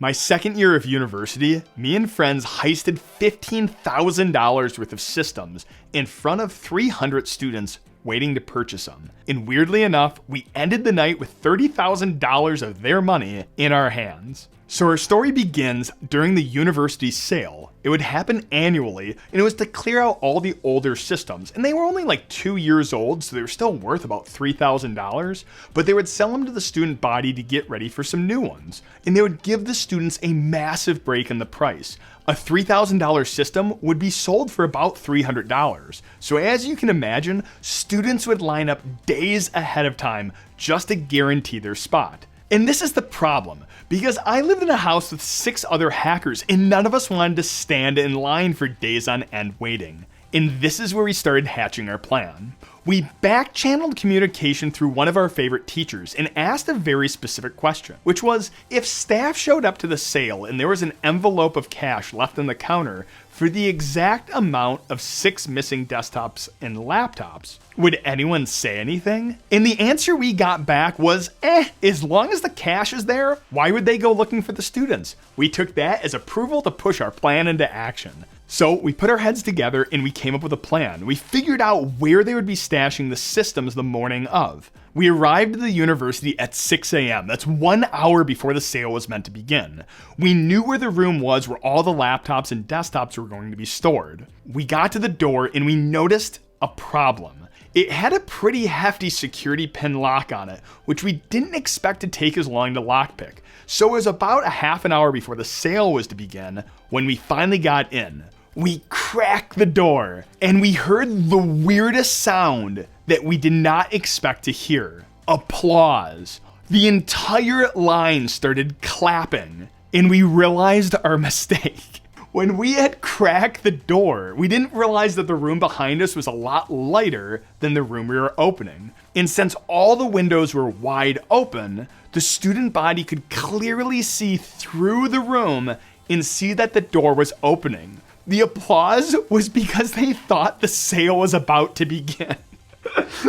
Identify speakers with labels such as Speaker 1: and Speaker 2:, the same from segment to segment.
Speaker 1: My second year of university, me and friends heisted $15,000 worth of systems in front of 300 students waiting to purchase them. And weirdly enough, we ended the night with $30,000 of their money in our hands. So our story begins during the university sale. It would happen annually, and it was to clear out all the older systems. And they were only like 2 years old, so they were still worth about $3,000. But they would sell them to the student body to get ready for some new ones. And they would give the students a massive break in the price. A $3,000 system would be sold for about $300. So as you can imagine, students would line up days ahead of time just to guarantee their spot. And this is the problem, because I lived in a house with 6 other hackers and none of us wanted to stand in line for days on end waiting. And this is where we started hatching our plan. We back-channeled communication through one of our favorite teachers and asked a very specific question, which was, if staff showed up to the sale and there was an envelope of cash left on the counter for the exact amount of 6 missing desktops and laptops, would anyone say anything? And the answer we got back was, as long as the cash is there, why would they go looking for the students? We took that as approval to push our plan into action. So we put our heads together and we came up with a plan. We figured out where they would be stashing the systems the morning of. We arrived at the university at 6 a.m. That's 1 hour before the sale was meant to begin. We knew where the room was where all the laptops and desktops were going to be stored. We got to the door and we noticed a problem. It had a pretty hefty security pin lock on it, which we didn't expect to take as long to lockpick. So it was about a half an hour before the sale was to begin when we finally got in. We cracked the door and we heard the weirdest sound that we did not expect to hear. Applause. The entire line started clapping and we realized our mistake. When we had cracked the door, we didn't realize that the room behind us was a lot lighter than the room we were opening. And since all the windows were wide open, the student body could clearly see through the room and see that the door was opening. The applause was because they thought the sale was about to begin.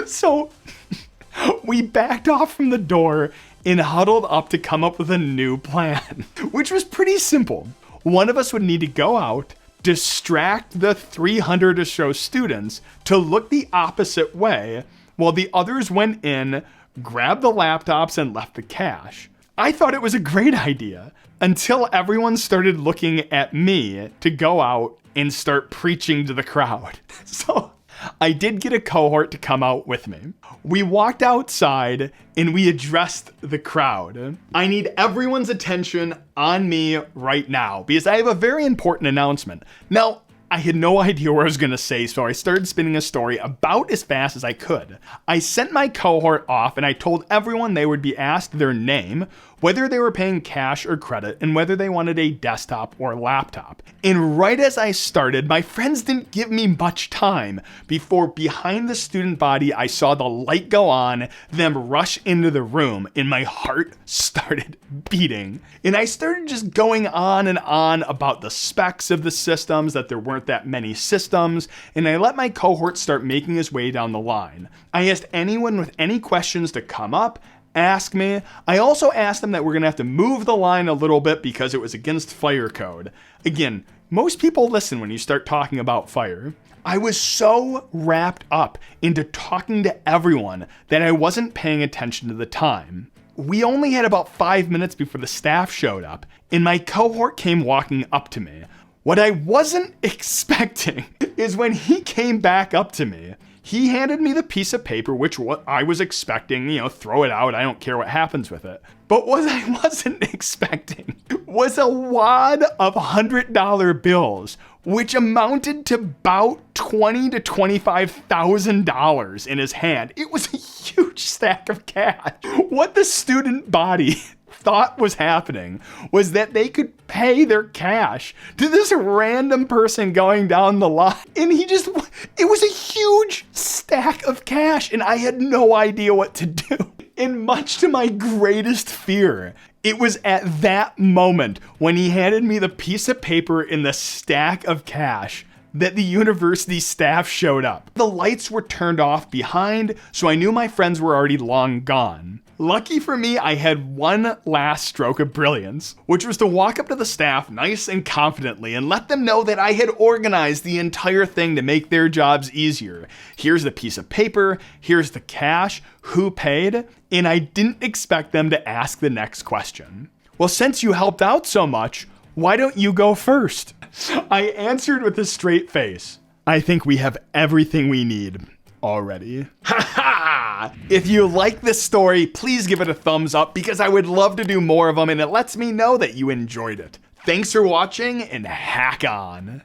Speaker 1: So we backed off from the door and huddled up to come up with a new plan, which was pretty simple. One of us would need to go out, distract the 300 or so students to look the opposite way, while the others went in, grabbed the laptops, and left the cash. I thought it was a great idea until everyone started looking at me to go out and start preaching to the crowd. So I did get a cohort to come out with me. We walked outside and we addressed the crowd. I need everyone's attention on me right now because I have a very important announcement. Now, I had no idea what I was going to say, so I started spinning a story about as fast as I could. I sent my cohort off and I told everyone they would be asked their name, whether they were paying cash or credit, and whether they wanted a desktop or laptop. And right as I started, my friends didn't give me much time before behind the student body, I saw the light go on, them rush into the room, and my heart started beating. And I started just going on and on about the specs of the systems, that there weren't that many systems, and I let my cohort start making his way down the line. I asked anyone with any questions to come up, ask me. I also asked them that we're going to have to move the line a little bit because it was against fire code. Again, most people listen when you start talking about fire. I was so wrapped up into talking to everyone that I wasn't paying attention to the time. We only had about 5 minutes before the staff showed up, and my cohort came walking up to me. What I wasn't expecting is when he came back up to me, he handed me the piece of paper, which what I was expecting, throw it out, I don't care what happens with it. But what I wasn't expecting was a wad of $100 bills, which amounted to about $20,000 to $25,000 in his hand. It was a huge stack of cash. What the student body thought was happening was that they could pay their cash to this random person going down the line. And it was a huge stack of cash and I had no idea what to do. And much to my greatest fear, it was at that moment when he handed me the piece of paper and the stack of cash that the university staff showed up. The lights were turned off behind, so I knew my friends were already long gone. Lucky for me, I had one last stroke of brilliance, which was to walk up to the staff nice and confidently and let them know that I had organized the entire thing to make their jobs easier. Here's the piece of paper, here's the cash, who paid, and I didn't expect them to ask the next question. Well, since you helped out so much, why don't you go first? I answered with a straight face. I think we have everything we need already. If you like this story, please give it a thumbs up because I would love to do more of them and it lets me know that you enjoyed it. Thanks for watching and hack on.